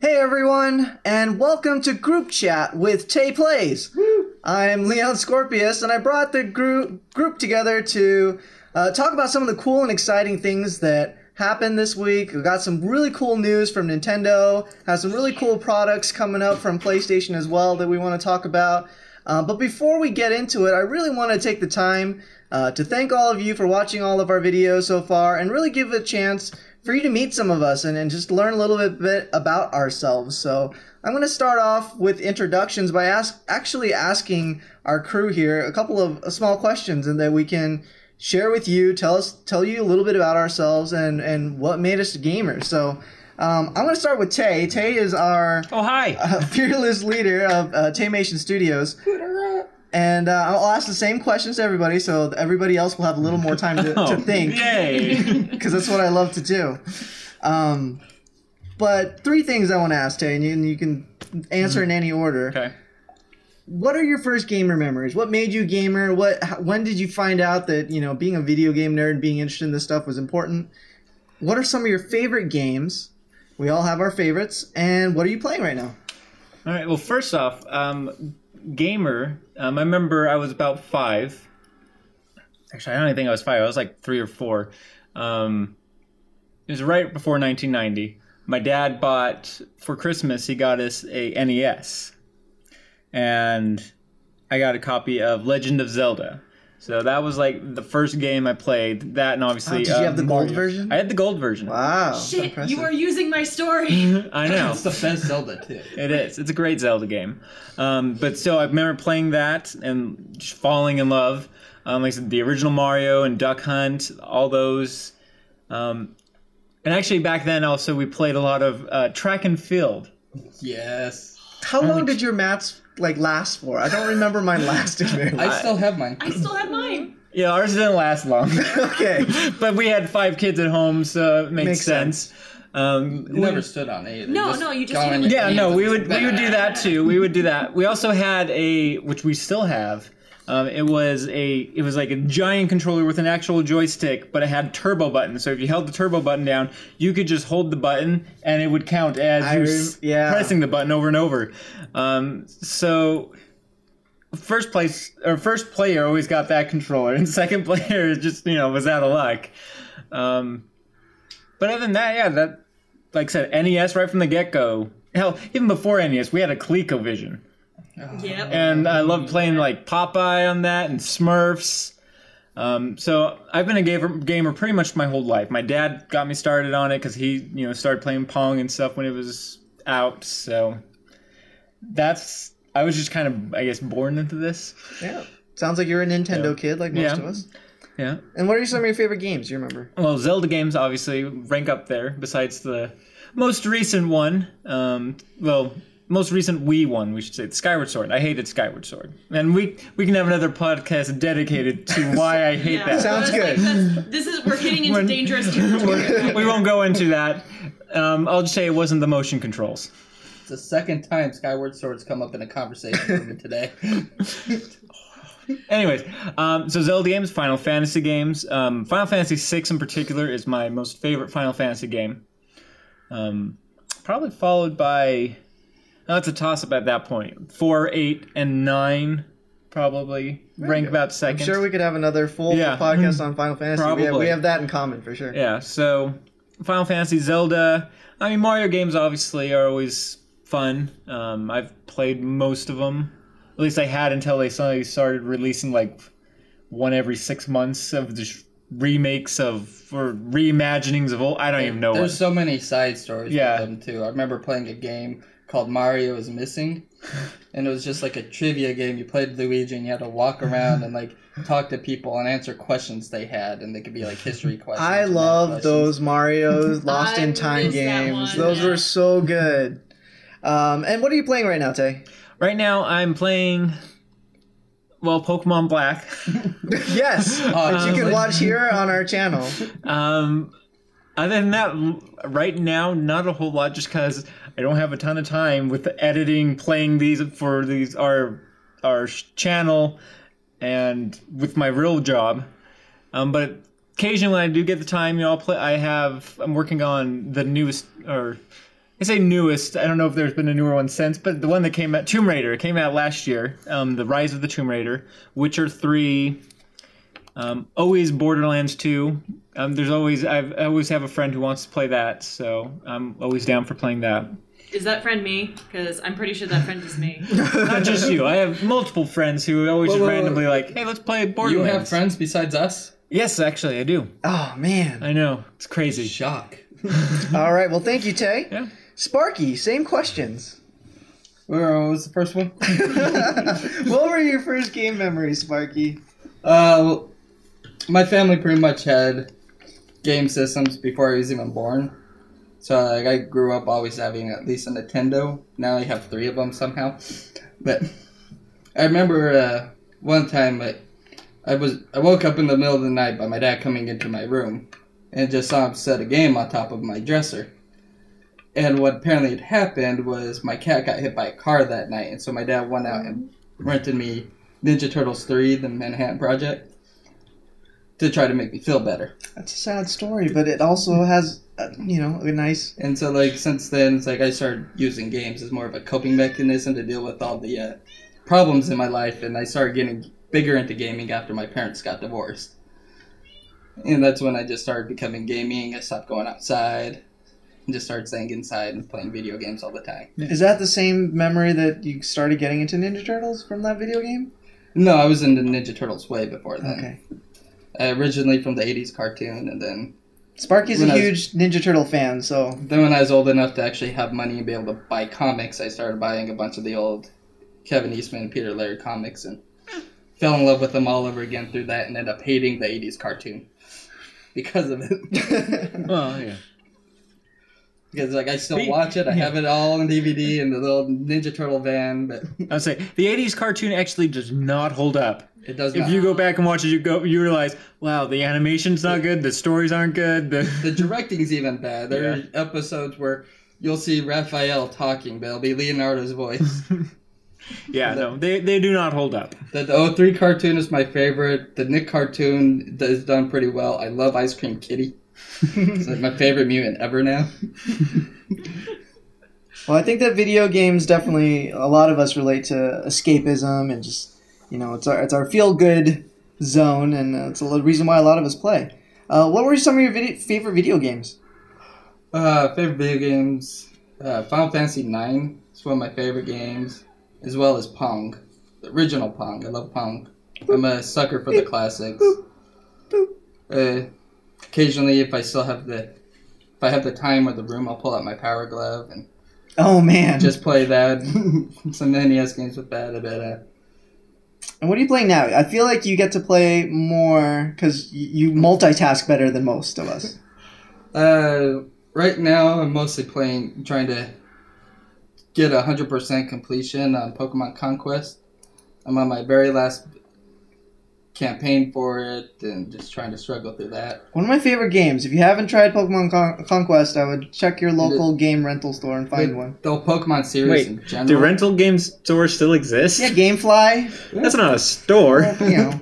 Hey everyone, and welcome to Group Chat with Tay Plays. I'm Leon Scorpius, and I brought the group together to talk about some of the cool and exciting things that happened this week. We got some really cool news from Nintendo, have some really cool products coming up from PlayStation as well that we want to talk about. But before we get into it, I really want to take the time to thank all of you for watching all of our videos so far, and really give a chance for you to meet some of us and just learn a little bit about ourselves. So I'm going to start off with introductions by actually asking our crew here a couple of small questions, and that we can share with you, tell you a little bit about ourselves and what made us gamers. So I'm going to start with Tay. Tay is our fearless leader of Taymation Studios. And I'll ask the same questions to everybody, so everybody else will have a little more time to think. Yay! Because that's what I love to do. But three things I want to ask, Tay, and you can answer in any order. Okay. What are your first gamer memories? What made you a gamer? When did you find out that, being a video game nerd and being interested in this stuff was important? What are some of your favorite games? We all have our favorites. And what are you playing right now? All right. Well, first off, gamer. I remember I was about 5. Actually, I don't even think I was 5. I was like 3 or 4. It was right before 1990. My dad bought, for Christmas, he got us a NES. And I got a copy of Legend of Zelda. So that was like the first game I played. That and obviously... did you have the gold version? I had the gold version. Wow. Shit, you are using my story. I know. It's the best Zelda too. It is. It's a great Zelda game. But still, I remember playing that and just falling in love. Like I said, the original Mario and Duck Hunt, all those. And actually back then also we played a lot of track and field. Yes. How long did your mats last for? I don't remember mine lasting very long. I still have mine. I still have mine. Yeah, ours didn't last long. Okay. But we had 5 kids at home, so it makes sense. You never stood on it. No, you just gone hit Yeah, no, we would do that too. We would do that. We also had which we still have. It was like a giant controller with an actual joystick, but it had turbo buttons. So if you held the turbo button down, you could just hold the button, and it would count as pressing the button over and over. So first player always got that controller, and second player just was out of luck. But other than that, yeah, that, like I said, NES right from the get-go. Hell, even before NES, we had a ColecoVision. Yep. And I loved playing like Popeye on that and Smurfs. So I've been a gamer pretty much my whole life. My dad got me started on it because he started playing Pong and stuff when it was out. So I was just kind of, I guess, born into this. Yeah. Sounds like you're a Nintendo kid like most of us. Yeah. And what are some of your favorite games you remember? Well, Zelda games obviously rank up there besides the most recent one. Most recent Wii one, we should say, Skyward Sword. I hated Skyward Sword. And we can have another podcast dedicated to why I hate that. Sounds good. We're getting into dangerous territory. We won't go into that. I'll just say it wasn't the motion controls. It's the second time Skyward Sword's come up in a conversation with me today. Anyways, so Zelda games, Final Fantasy games. Final Fantasy VI in particular is my most favorite Final Fantasy game. Probably followed by... No, it's a toss-up at that point. 4, 8, and 9 probably rank about second. I'm sure we could have another full podcast on Final Fantasy. Probably. We have that in common for sure. Yeah, so Final Fantasy, Zelda. I mean, Mario games obviously are always fun. I've played most of them. At least I had until they suddenly started releasing like one every 6 months of just remakes or reimaginings of old. I don't even know. There's so many side stories with them too. I remember playing a game called Mario is Missing, and it was just like a trivia game. You played Luigi and you had to walk around and talk to people and answer questions they had, and they could be like history questions. I love those Mario's Lost in Time games. Those were so good. And what are you playing right now, Tay? Right now I'm playing Pokemon Black. Yes, which you can watch here on our channel. Other than that, right now, not a whole lot, just because I don't have a ton of time with editing, playing these for our channel, and with my real job. But occasionally when I do get the time, I'll play. I'm working on the newest, or I say newest. I don't know if there's been a newer one since, but the one that came out, Tomb Raider, came out last year. The Rise of the Tomb Raider, Witcher 3, always Borderlands 2. I always have a friend who wants to play that, so I'm always down for playing that. Is that friend me? Because I'm pretty sure that friend is me. Not just you. I have multiple friends who always just randomly like, hey, let's play Borderlands. You have friends besides us? Yes, actually, I do. Oh, man. I know. It's crazy. Shock. All right. Well, thank you, Tay. Yeah. Sparky, same questions. What was the first one? What were your first game memories, Sparky? Well, my family pretty much had game systems before I was even born. So like, I grew up always having at least a Nintendo. Now I have 3 of them somehow. But I remember one time I woke up in the middle of the night by my dad coming into my room and just saw him set a game on top of my dresser. And what apparently had happened was my cat got hit by a car that night, and so my dad went out and rented me Ninja Turtles 3, the Manhattan Project, to try to make me feel better. That's a sad story, but it also has, a nice... And so, like, since then, it's like I started using games as more of a coping mechanism to deal with all the problems in my life, and I started getting bigger into gaming after my parents got divorced. And that's when I just started becoming gaming. I stopped going outside. And just started staying inside and playing video games all the time. Is that the same memory that you started getting into Ninja Turtles from that video game? No, I was into Ninja Turtles way before then. Okay. Originally from the 80s cartoon, and then... Sparky's a huge Ninja Turtle fan, so... Then when I was old enough to actually have money and be able to buy comics, I started buying a bunch of the old Kevin Eastman and Peter Laird comics, and fell in love with them all over again through that, and ended up hating the 80s cartoon because of it. Well, yeah. Because like I still watch it, I have it all on DVD in the little Ninja Turtle van. But I'd say the '80s cartoon actually does not hold up. It does not. If you go back and watch it, you realize, wow, the animation's not good, the stories aren't good, the directing's even bad. There are episodes where you'll see Raphael talking, but it'll be Leonardo's voice. Yeah, no, they do not hold up. The 03 cartoon is my favorite. The Nick cartoon is done pretty well. I love Ice Cream Kitty. It's like my favorite mutant ever now. Well, I think that video games definitely, a lot of us relate to escapism and just, it's our feel-good zone, and it's a reason why a lot of us play. What were some of your favorite video games? Favorite video games, Final Fantasy IX is one of my favorite games, as well as Pong, the original Pong. I love Pong. I'm a sucker for the classics. Occasionally, if I have the time or the room, I'll pull out my Power Glove and just play that. Some NES games with that. And what are you playing now? I feel like you get to play more because you multitask better than most of us. Right now, I'm mostly trying to get 100% completion on Pokemon Conquest. I'm on my very last campaign for it and just trying to struggle through that. One of my favorite games. If you haven't tried Pokemon Conquest, I would check your local game rental store and find one. The Pokemon series in general. Do rental game stores still exist? Yeah, GameFly. That's not a store. Well,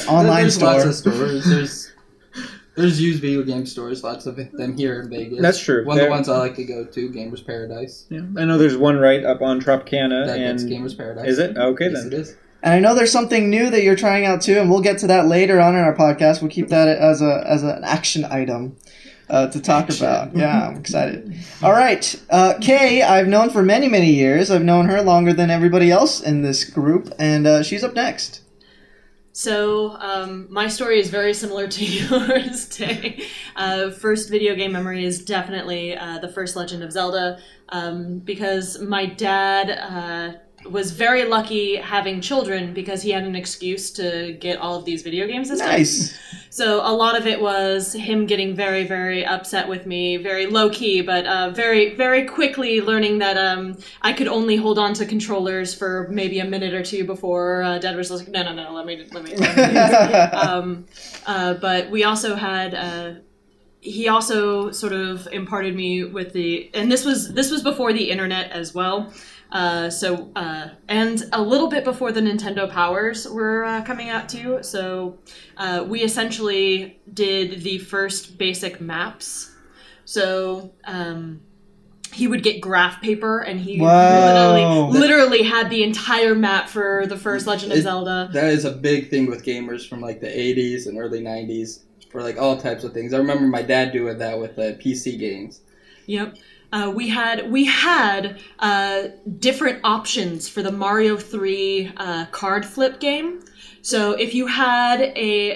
online there's store. Lots of stores. There's used video game stores, lots of them here in Vegas. That's true. One of the ones I like to go to, Gamers Paradise. Yeah, I know there's one right up on Tropicana. That's Gamers Paradise. Is it? Okay, yes, then. It is. And I know there's something new that you're trying out too, and we'll get to that later on in our podcast. We'll keep that as an action item to talk about. Yeah, I'm excited. All right, Kay, I've known for many, many years. I've known her longer than everybody else in this group, and she's up next. So, my story is very similar to yours, Tay. First video game memory is definitely the first Legend of Zelda, because my dad was very lucky having children because he had an excuse to get all of these video games. Nice. So a lot of it was him getting very, very upset with me, very low key, but very, very quickly learning that I could only hold on to controllers for maybe a minute or two before Dad was like, no, let me. But we also had. He also sort of imparted me with and this was before the internet as well. And a little bit before the Nintendo Powers were coming out too. So we essentially did the first basic maps. So he would get graph paper, and he Wow. literally had the entire map for the first Legend of Zelda. That is a big thing with gamers from like the 80s and early 90s for like all types of things. I remember my dad doing that with PC games. Yep. We had different options for the Mario 3 card flip game. So if you had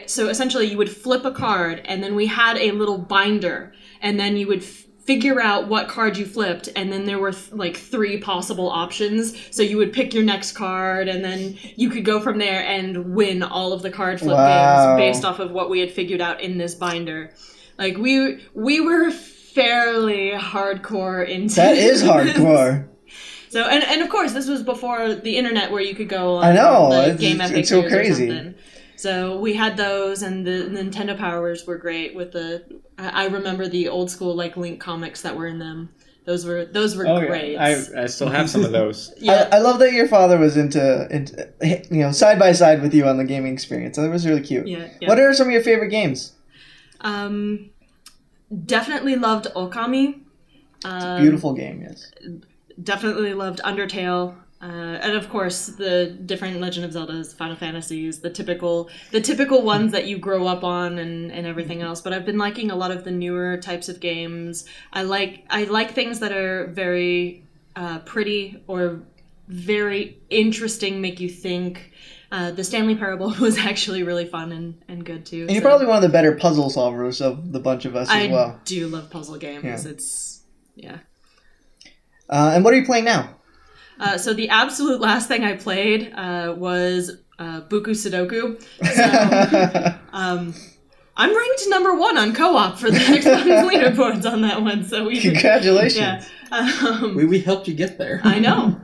so essentially you would flip a card, and then we had a little binder, and then you would figure out what card you flipped, and then there were like 3 possible options. So you would pick your next card, and then you could go from there and win all of the card flip games based off of what we had figured out in this binder. Like we were fairly hardcore into That is hardcore. So and of course this was before the internet where you could go on I know, like, Game FAQs it's so crazy. or something. So we had those, and the Nintendo Powers were great with I remember the old school like Link comics that were in them. Those were great. Yeah. I still have some of those. Yeah. I love that your father was into side by side with you on the gaming experience. That was really cute. Yeah. What are some of your favorite games? Definitely loved Okami. It's a beautiful game, yes. Definitely loved Undertale. And of course, the different Legend of Zeldas, Final Fantasies, the typical ones that you grow up on and everything else. But I've been liking a lot of the newer types of games. I like things that are very pretty or very interesting, make you think. The Stanley Parable was actually really fun and good too. And you're probably one of the better puzzle solvers of the bunch of us as well. I do love puzzle games. Yeah. It's And what are you playing now? So the absolute last thing I played was Buku Sudoku. So I'm ranked number 1 on co-op for the Xbox leaderboards on that one. So Congratulations! Yeah. We helped you get there. I know.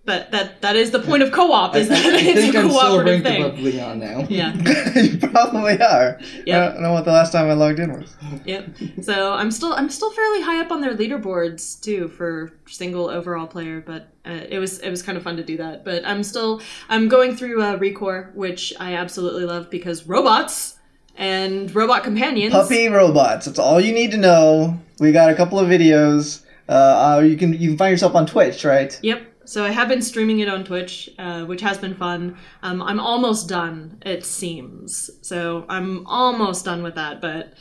But that is the point of co-op. Is that it's a I'm still cooperative ranked thing. above Leon now. Yeah. You probably are. Yep. I don't know what the last time I logged in was. Yep. So I'm still fairly high up on their leaderboards too for single overall player, but it was kind of fun to do that. But I'm going through Recore, which I absolutely love because robots and robot companions. Puppy robots. That's all you need to know. We got a couple of videos. You can find yourself on Twitch, right? Yep. So I have been streaming it on Twitch, which has been fun. I'm almost done, it seems. So I'm almost done with that. But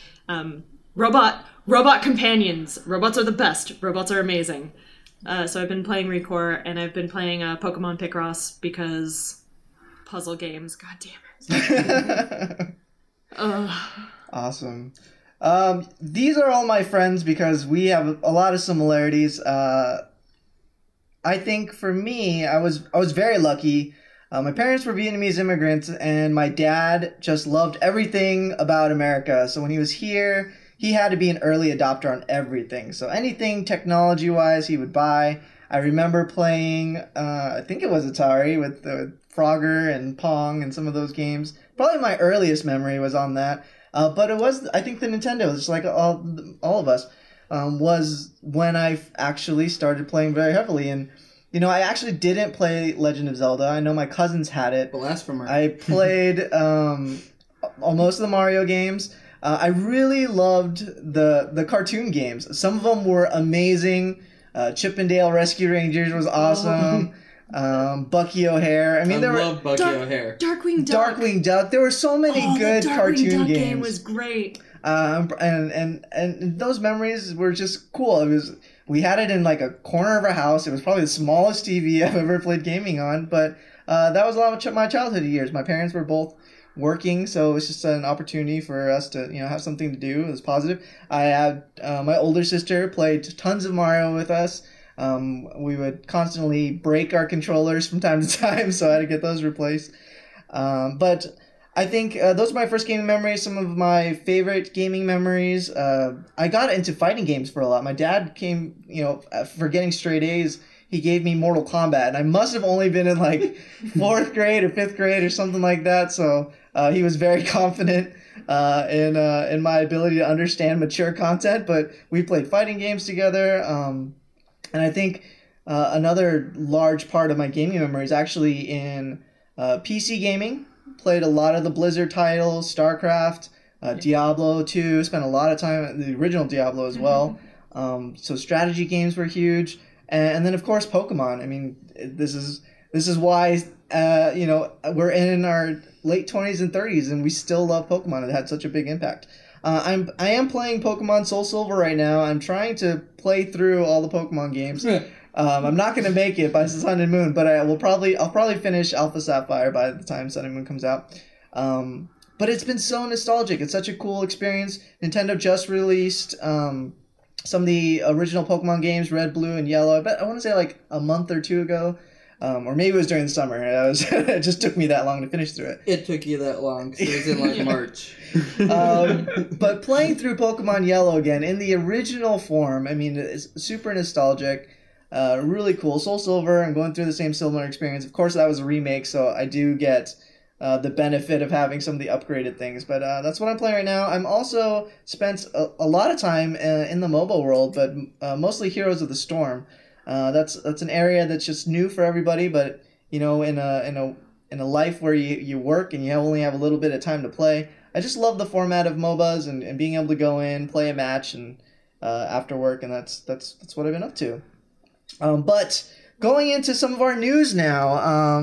robot companions. Robots are the best. Robots are amazing. So I've been playing Recore, and I've been playing Pokemon Picross because puzzle games. God damn it. Awesome. These are all my friends because we have a lot of similarities. I think for me, I was very lucky. My parents were Vietnamese immigrants, and my dad just loved everything about America. So when he was here, he had to be an early adopter on everything. So anything technology-wise, he would buy. I remember playing, I think it was Atari with Frogger and Pong and some of those games. Probably my earliest memory was on that. But it was, I think the Nintendo, just like all of us. Was when I actually started playing very heavily. And, I actually didn't play Legend of Zelda. I know my cousins had it. Blasphemer. I played most of the Mario games. I really loved the cartoon games. Some of them were amazing. Chip 'n Dale Rescue Rangers was awesome. Bucky O'Hare. I love Bucky O'Hare. Darkwing Duck. Darkwing Duck. There were so many good the Darkwing cartoon Duck games. game was great. And those memories were just cool. We had it in like a corner of our house. It was probably the smallest TV I've ever played gaming on, but that was a lot of my childhood years. My parents were both working, so it was just an opportunity for us to have something to do. It was positive. I had my older sister played tons of Mario with us. We would constantly break our controllers from time to time, so I had to get those replaced. But I think those are my first gaming memories. Some of my favorite gaming memories. I got into fighting games for a lot. My dad came, for getting straight A's, he gave me Mortal Kombat, and I must have only been in like 4th grade or 5th grade or something like that. So he was very confident in my ability to understand mature content. But we played fighting games together, and I think another large part of my gaming memory is actually in PC gaming. Played a lot of the Blizzard titles, StarCraft, Diablo 2, spent a lot of time at the original Diablo as well. So strategy games were huge, and then of course Pokemon. I mean, this is why we're in our late 20s and 30s, and we still love Pokemon. It had such a big impact. I am playing Pokemon Soul Silver right now. I'm trying to play through all the Pokemon games. I'm not going to make it by Sun and Moon, but I'll probably finish Alpha Sapphire by the time Sun and Moon comes out. But it's been so nostalgic. It's such a cool experience. Nintendo just released some of the original Pokemon games, Red, Blue, and Yellow. I want to say like a month or two ago. Or maybe it was during the summer. It just took me that long to finish through it. It took you that long, because it was in like March. But playing through Pokemon Yellow again in the original form, I mean, it's super nostalgic, really cool. Soul Silver, I'm going through the same similar experience. Of course, that was a remake, so I do get the benefit of having some of the upgraded things. But that's what I'm playing right now. I'm also spent a lot of time in the mobile world, but mostly Heroes of the Storm. That's an area that's just new for everybody, but in a life where you work and you only have a little bit of time to play, I just love the format of MOBAs and being able to go in, play a match, and after work, and that's what I've been up to. But going into some of our news now,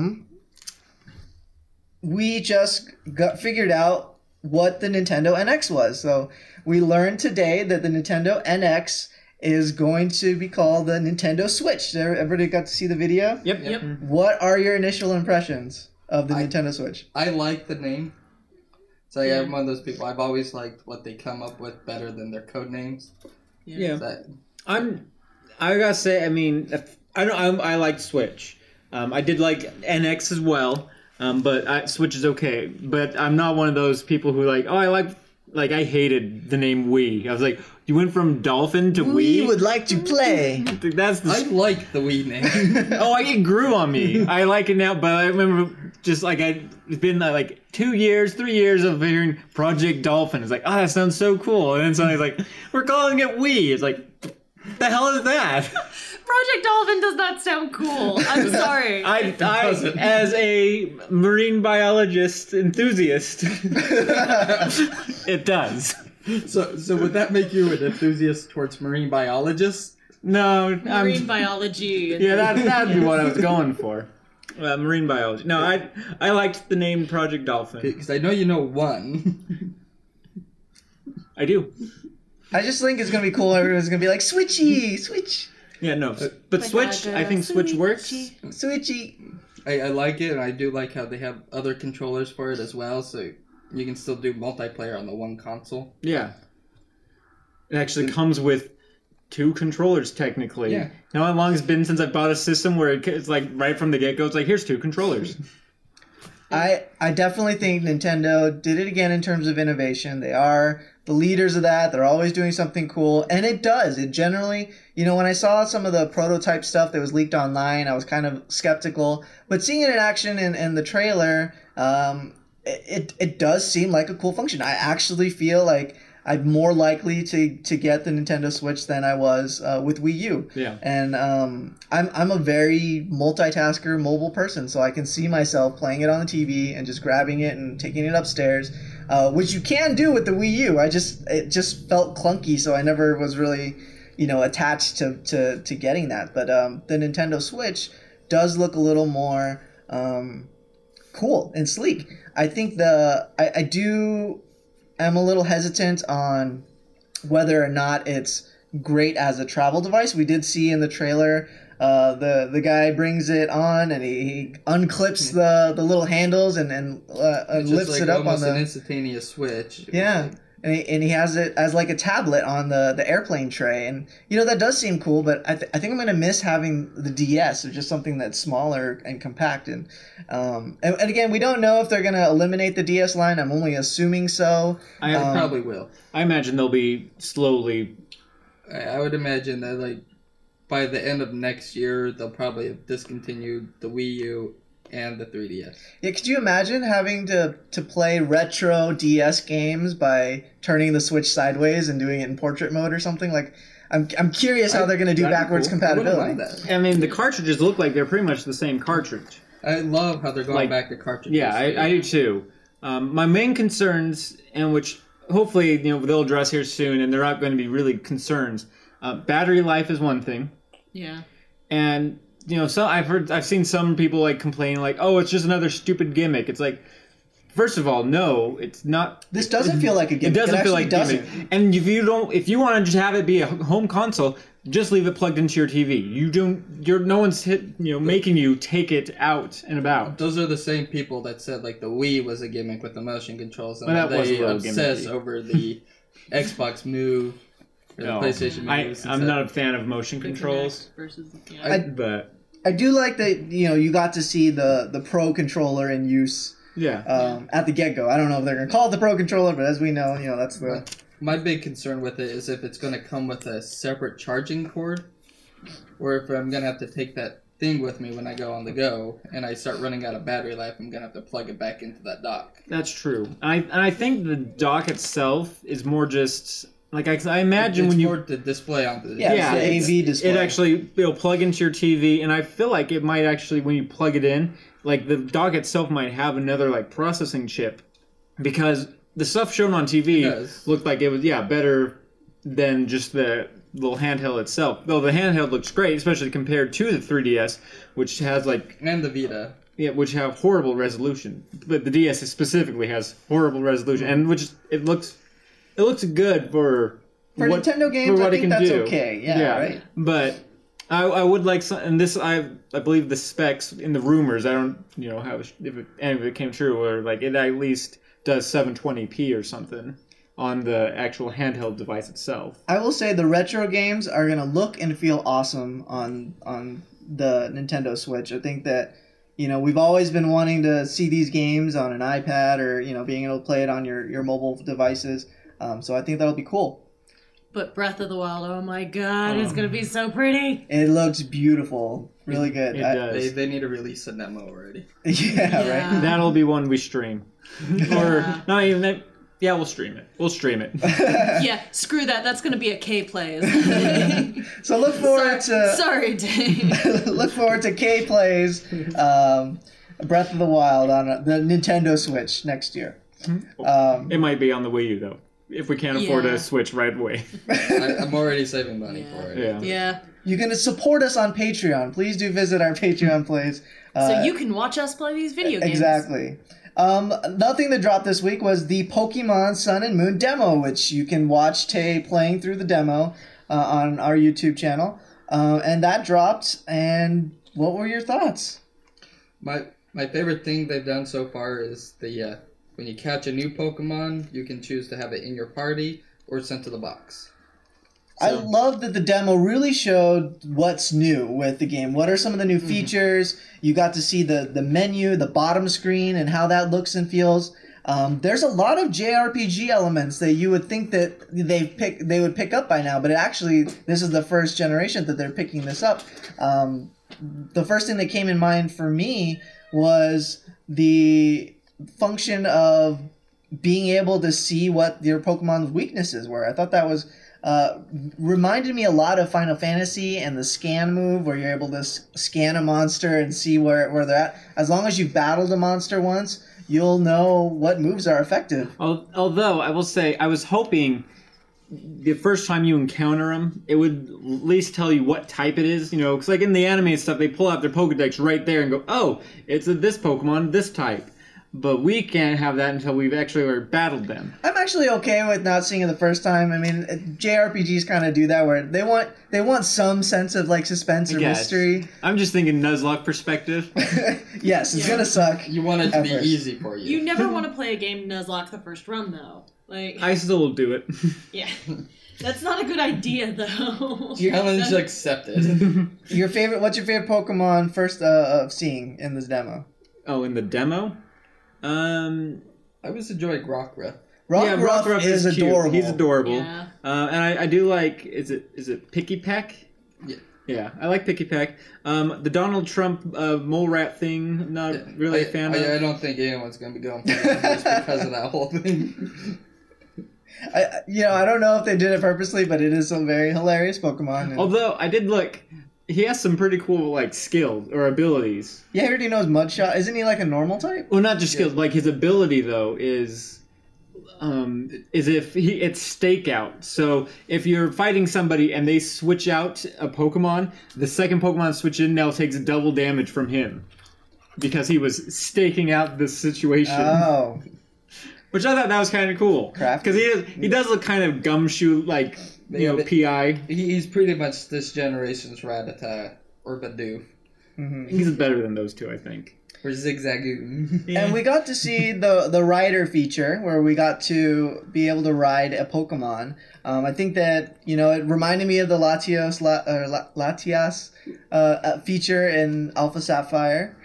we just figured out what the Nintendo NX was. So we learned today that the Nintendo NX is going to be called the Nintendo Switch. Everybody got to see the video? Yep. What are your initial impressions of the Nintendo Switch? I like the name. So I'm one of those people. I've always liked what they come up with better than their code names. Yeah. I gotta say, I mean, I liked Switch. I did like NX as well, but Switch is okay. But I'm not one of those people who I hated the name Wii. I was like, you went from Dolphin to Wii? We would like to play. I like the Wii name. It grew on me. I like it now, but I remember just it's been like 2 years, 3 years of hearing Project Dolphin. It's like, that sounds so cool. And then suddenly it's like, we're calling it Wii. It's like, the hell is that? Project Dolphin does not sound cool. I'm sorry. I as a marine biologist enthusiast, it does. So would that make you an enthusiast towards marine biologists? No, marine biology. Yeah, that'd be what I was going for. Marine biology. No, I liked the name Project Dolphin because I know you know one. I do. I just think it's gonna be cool. Everyone's gonna be like Switchy, Switch. Yeah, no, but Switch. I think Switch works. Switchy. I like it, and I do like how they have other controllers for it as well, so you can still do multiplayer on the one console. Yeah. It actually comes with 2 controllers, technically. Yeah. Now how long it's been since I bought a system where it's like right from the get-go, it's like, here's 2 controllers. I definitely think Nintendo did it again in terms of innovation. They are the leaders of that. They're always doing something cool. And it does. It generally, when I saw some of the prototype stuff that was leaked online, I was kind of skeptical. But seeing it in action in the trailer, it does seem like a cool function. I actually feel like I'm more likely to get the Nintendo Switch than I was with Wii U. Yeah. And I'm a very multitasker, mobile person, so I can see myself playing it on the TV and just grabbing it and taking it upstairs, which you can do with the Wii U. It just felt clunky, so I never was really, attached to getting that. But the Nintendo Switch does look a little more cool and sleek. I think I'm a little hesitant on whether or not it's great as a travel device. We did see in the trailer the guy brings it on and he unclips the little handles and lifts it up on almost an instantaneous switch. Yeah. And he has it as like a tablet on the airplane tray. And, that does seem cool, but I think I'm going to miss having the DS or just something that's smaller and compact. And again, we don't know if they're going to eliminate the DS line. I'm only assuming so. I probably will. I imagine they'll be slowly. I would imagine that, by the end of next year, they'll probably have discontinued the Wii U and the 3DS. Yeah, could you imagine having to play retro DS games by turning the Switch sideways and doing it in portrait mode or something? I'm curious how they're going to do backwards compatibility. I mean, the cartridges look like they're pretty much the same cartridge. I love how they're going back to cartridges. Yeah, I do too. My main concerns, and which hopefully they'll address here soon, and they're not going to be really concerns. Battery life is one thing. Yeah. And, so I've seen some people like complain like, oh, it's just another stupid gimmick. It's like, first of all, no, it's not. This doesn't feel like a gimmick. It doesn't feel like a doesn't. gimmick. And if you want to just have it be a home console, just leave it plugged into your TV. No one's making you take it out and about. Those are the same people that said like the Wii was a gimmick with the motion controls, and that was they a obsess gimmicky. over the Xbox Move or the PlayStation Move. I'm not a fan of motion controls. Versus, But I do like that you got to see the Pro controller in use. Yeah. At the get-go. I don't know if they're gonna call it the Pro controller, but as we know, that's the. My big concern with it is if it's going to come with a separate charging cord, or if I'm going to have to take that thing with me when I go on the go, and I start running out of battery life, I'm going to have to plug it back into that dock. That's true. I think the dock itself is more just like I imagine it's when you more the display on the Yeah, it's the AV display. It actually it'll plug into your TV, and I feel like it might actually when you plug it in, like the dock itself might have another like processing chip, because the stuff shown on TV looked like it was better than just the little handheld itself. Though the handheld looks great, especially compared to the 3DS, which has like and the Vita. Yeah, which have horrible resolution. But the DS specifically has horrible resolution, and it looks good for Nintendo games. For what I think it can that's do. okay. Yeah, right. But I would like some, and this I believe the specs in the rumors. I don't how if any of it came true, or like it at least does 720p or something on the actual handheld device itself. I will say the retro games are gonna look and feel awesome on the Nintendo Switch. I think that we've always been wanting to see these games on an iPad or being able to play it on your mobile devices. So I think that'll be cool. But Breath of the Wild, oh my god, it's gonna be so pretty. It looks beautiful, really good. It does. They need to release a demo already. Yeah, right. That'll be one we stream, or not even that. Yeah, we'll stream it. Yeah, screw that. That's gonna be a K plays. So look forward Sorry, Dave. look forward to K plays Breath of the Wild on the Nintendo Switch next year. It might be on the Wii U though, if we can't afford a Switch right away. I'm already saving money for it. Yeah. You can support us on Patreon. Please do visit our Patreon plays. So you can watch us play these video games. Exactly. Nothing that dropped this week was the Pokemon Sun and Moon demo, which you can watch Tay playing through the demo on our YouTube channel. And that dropped, and what were your thoughts? My favorite thing they've done so far is the when you catch a new Pokemon, you can choose to have it in your party or sent to the box. I love that the demo really showed what's new with the game. What are some of the new features? You got to see the menu, the bottom screen, and how that looks and feels. There's a lot of JRPG elements that you would think that they would pick up by now, but this is the first generation that they're picking this up. The first thing that came in mind for me was the function of being able to see what your Pokemon's weaknesses were. I thought that was reminded me a lot of Final Fantasy and the scan move, where you're able to scan a monster and see where they're at. As long as you've battled a monster once, you'll know what moves are effective. Although I will say, I was hoping the first time you encounter them, it would at least tell you what type it is. Because like in the anime and stuff, they pull out their Pokedex right there and go, "Oh, it's this Pokemon, this type." But we can't have that until we've actually battled them. I'm actually okay with not seeing it the first time. I mean, JRPGs kind of do that, where they want some sense of like suspense or mystery. I'm just thinking Nuzlocke perspective. Yes, it's gonna suck. You want it to be easy for you. You never want to play a game Nuzlocke the first run, though. Like I still do it. Yeah. That's not a good idea, though. Challenge accepted. What's your favorite Pokemon first of seeing in this demo? Oh, in the demo? I was enjoying Rockruff. Rockruff is cute. adorable. He's adorable. Yeah. And I do like, is it Picky Peck? Yeah. Yeah, I like Picky Peck. The Donald Trump mole rat thing, not really a fan of. I don't think anyone's going to be going for that just because of that whole thing. I don't know if they did it purposely, but it is a very hilarious Pokemon. Although, I did look, he has some pretty cool, like, skills or abilities. Yeah, I heard he knows Mudshot. Isn't he like a normal type? Well, not just skills. Like, his ability, though, is is if it's stakeout. So if you're fighting somebody and they switch out a Pokemon, the second Pokemon switch in now takes double damage from him because he was staking out this situation. Oh. Which I thought that was kind of cool. Crafty. Because he does look kind of gumshoe, like, PI. He's pretty much this generation's Rattata or Bidoof. Mm-hmm. He's better than those two, I think. Or Zigzagoon. Yeah. And we got to see the rider feature where we got to be able to ride a Pokemon. I think that, it reminded me of the Latias feature in Alpha Sapphire.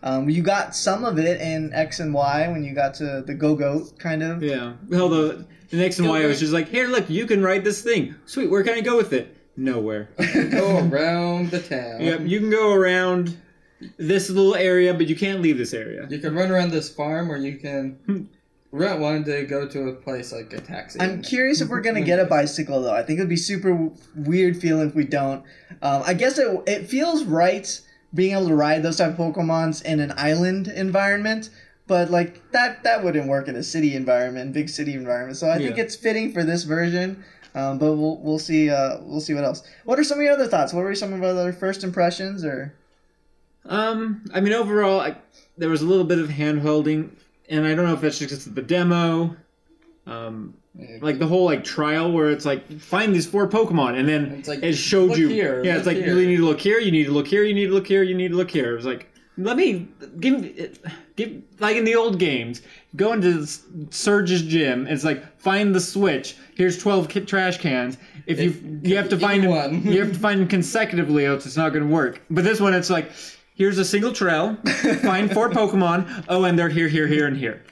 You got some of it in X and Y when you got to the Go-Goat, kind of. Yeah. Although in X and Y, I was just like, here, look, you can ride this thing. Sweet, where can I go with it? Nowhere. Go around the town. Yep, you can go around this little area, but you can't leave this area. You can run around this farm, or you can rent one to go to a place like a taxi. I'm curious if we're going to get a bicycle, though. I think it would be super weird feeling if we don't. I guess it feels right being able to ride those type of Pokemons in an island environment, but like that wouldn't work in a city environment, big city environment. So I think it's fitting for this version. But we'll see what else. What are some of your other thoughts? What were some of our other first impressions? Or I mean, overall, there was a little bit of hand holding, and I don't know if that's just 'cause of the demo. Like the whole trial where it's like find these 4 Pokemon and then it's like, it showed look you. Here, yeah, it's like here. you need to look here, you need to look here, you need to look here, you need to look here. It was like let me give like in the old games, go into Surge's gym. It's like find the switch. Here's 12 trash cans. If you have to find one, you have to find them consecutively, else it's not going to work. But this one, it's like here's a single trail. Find 4 Pokemon. Oh, and they're here, here, here, and here.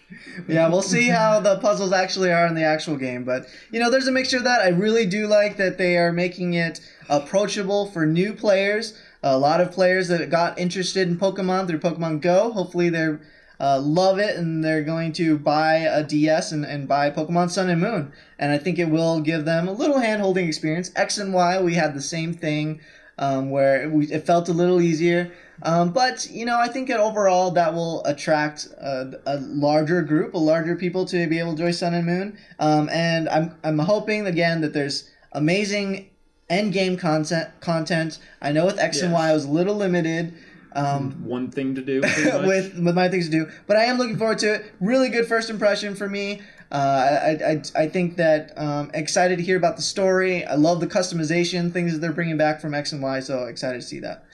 Yeah, we'll see how the puzzles actually are in the actual game. But, there's a mixture of that. I really do like that they are making it approachable for new players. A lot of players that got interested in Pokemon through Pokemon Go. Hopefully they love it and they're going to buy a DS and buy Pokemon Sun and Moon. And I think it will give them a little hand-holding experience. X and Y, we had the same thing where it felt a little easier. But, I think that overall that will attract a larger group, larger people to be able to enjoy Sun and Moon. And I'm hoping, again, that there's amazing end-game content. I know with X and Y I was a little limited. One thing to do with my things to do. But I am looking forward to it. Really good first impression for me. I think that excited to hear about the story. I love the customization, things that they're bringing back from X and Y, so excited to see that.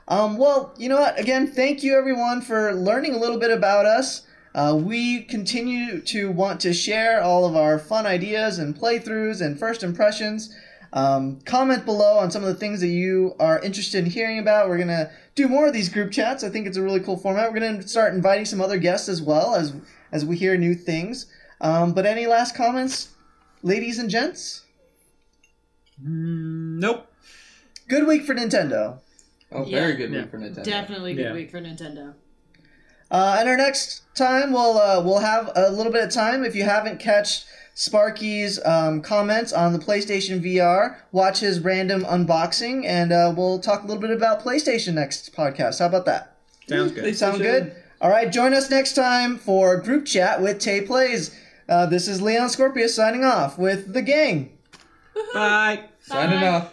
Well, you know what? Again, thank you everyone for learning a little bit about us. We continue to want to share all of our fun ideas and playthroughs and first impressions. Comment below on some of the things that you are interested in hearing about. We're going to do more of these group chats. I think it's a really cool format. We're going to start inviting some other guests as well as we hear new things. But any last comments, ladies and gents? Nope. Good week for Nintendo. Oh, very good week for Nintendo. Definitely good week for Nintendo. And our next time, we'll have a little bit of time. If you haven't catched Sparky's comments on the PlayStation VR, watch his random unboxing, and we'll talk a little bit about PlayStation next podcast. How about that? Sounds good. Sound good? All right, join us next time for Group Chat with Tay Plays. This is Leon Scorpius signing off with the gang. Bye. Signing off.